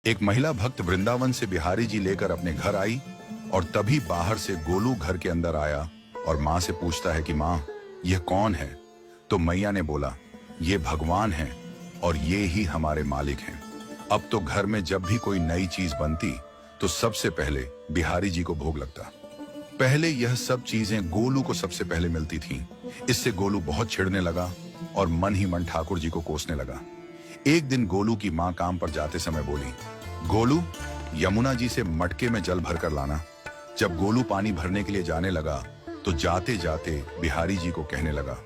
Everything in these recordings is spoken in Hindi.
एक महिला भक्त वृंदावन से बिहारी जी लेकर अपने घर आई और तभी बाहर से गोलू घर के अंदर आया और माँ से पूछता है कि माँ, यह कौन है? तो मैया ने बोला, ये भगवान है और ये ही हमारे मालिक हैं। अब तो घर में जब भी कोई नई चीज बनती तो सबसे पहले बिहारी जी को भोग लगता। पहले यह सब चीजें गोलू को सबसे पहले मिलती थीं। इससे गोलू बहुत चिढ़ने लगा और मन ही मन ठाकुर जी को कोसने लगा। एक दिन गोलू की माँ काम पर जाते समय बोली, गोलू, यमुना जी से मटके में जल भरकर लाना। जब गोलू पानी भरने के लिए जाने लगा तो जाते जाते बिहारी जी को कहने लगा,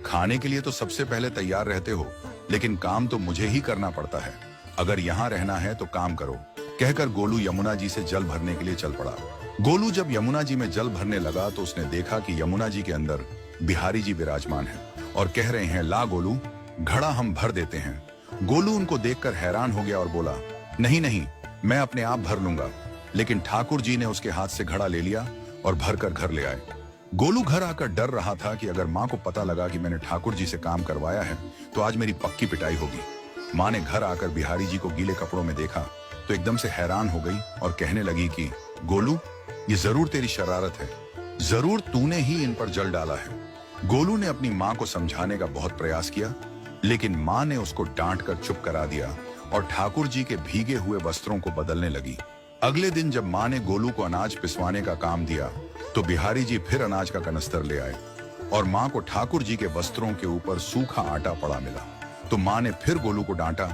खाने के लिए तो सबसे पहले तैयार रहते हो, लेकिन काम तो मुझे ही करना पड़ता है। अगर यहाँ रहना है तो काम करो। कहकर गोलू यमुना जी से जल भरने के लिए चल पड़ा। गोलू जब यमुना जी में जल भरने लगा तो उसने देखा कि यमुना जी के अंदर बिहारी जी विराजमान है और कह रहे हैं, ला गोलू, घड़ा हम भर देते हैं। गोलू उनको देखकर हैरान हो गया और बोला, नहीं नहीं, मैं अपने आप भर लूंगा। लेकिन ठाकुर जी ने उसके हाथ से घड़ा ले लिया और भरकर घर ले आए। गोलू घर आकर डर रहा था कि अगर माँ को पता लगा कि मैंने ठाकुर जी से काम करवाया है तो आज मेरी पक्की पिटाई होगी। माँ ने घर आकर बिहारी जी को गीले कपड़ों में देखा तो एकदम से हैरान हो गई और कहने लगी कि गोलू, ये जरूर तेरी शरारत है, जरूर तूने ही इन पर जल डाला है। गोलू ने अपनी माँ को समझाने का बहुत प्रयास किया, लेकिन माँ ने उसको डांट कर चुप करा दिया और ठाकुर जी के भीगे हुए वस्त्रों को बदलने लगी। अगले दिन जब माँ ने गोलू को अनाज पिसवाने का काम दिया तो बिहारी जी फिर अनाज का कनस्तर ले आए और माँ को ठाकुर जी के वस्त्रों के ऊपर सूखा आटा पड़ा मिला। तो माँ ने फिर गोलू को डांटा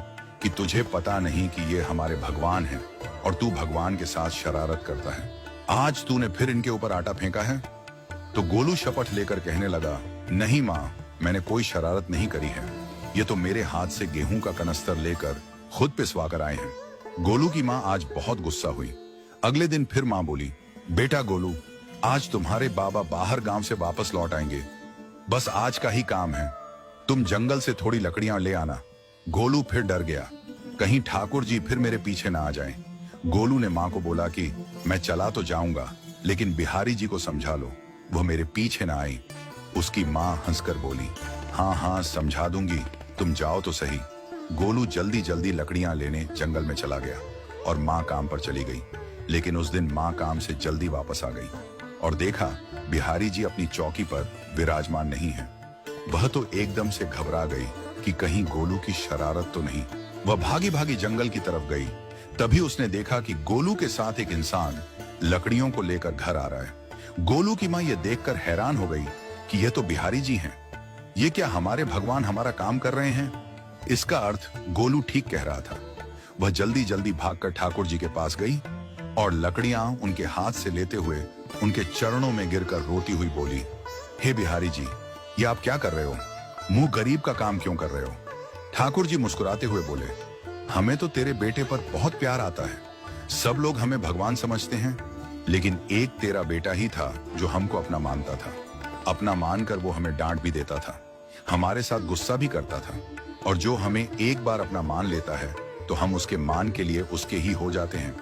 कि तुझे पता नहीं कि ये हमारे भगवान हैं और तू भगवान के साथ शरारत करता है। आज तूने फिर इनके ऊपर आटा फेंका है। तो गोलू शपथ लेकर कहने लगा, नहीं माँ, मैंने कोई शरारत नहीं करी है। ये तो मेरे हाथ से गेहूं का कनस्तर लेकर खुद पिसवा कर आए हैं। गोलू की माँ आज बहुत गुस्सा हुई। अगले दिन फिर माँ बोली, बेटा गोलू, आज तुम्हारे बाबा बाहर गांव से वापस लौट आएंगे। बस आज का ही काम है, तुम जंगल से थोड़ी लकड़ियां ले आना। गोलू फिर डर गया, कहीं ठाकुर जी फिर मेरे पीछे ना आ जाएं। गोलू ने माँ को बोला कि मैं चला तो जाऊंगा, लेकिन बिहारी जी को समझा लो, वो मेरे पीछे ना आई। उसकी माँ हंसकर बोली, हाँ हाँ समझा दूंगी, तुम जाओ तो सही। गोलू जल्दी जल्दी लकड़ियां लेने जंगल में चला गया और माँ काम पर चली गई। लेकिन उस दिन माँ काम से जल्दी वापस आ गई और देखा बिहारी जी अपनी चौकी पर विराजमान नहीं है। वह तो एकदम से घबरा गई कि कहीं गोलू की शरारत तो नहीं। वह भागी भागी जंगल की तरफ गई। तभी उसने देखा कि गोलू के साथ एक इंसान लकड़ियों को लेकर घर आ रहा है। गोलू की माँ यह देखकर हैरान हो गई कि यह तो बिहारी जी हैं। ये क्या हमारे भगवान हमारा काम कर रहे हैं? इसका अर्थ गोलू ठीक कह रहा था। वह जल्दी जल्दी भागकर ठाकुर जी के पास गई और लकड़ियां उनके हाथ से लेते हुए उनके चरणों में गिरकर रोती हुई बोली, हे बिहारी जी, ये आप क्या कर रहे हो? मुंह गरीब का काम क्यों कर रहे हो? ठाकुर जी मुस्कुराते हुए बोले, हमें तो तेरे बेटे पर बहुत प्यार आता है। सब लोग हमें भगवान समझते हैं, लेकिन एक तेरा बेटा ही था जो हमको अपना मानता था। अपना मानकर वो हमें डांट भी देता था, हमारे साथ गुस्सा भी करता था, और जो हमें एक बार अपना मान लेता है तो हम उसके मान के लिए उसके ही हो जाते हैं।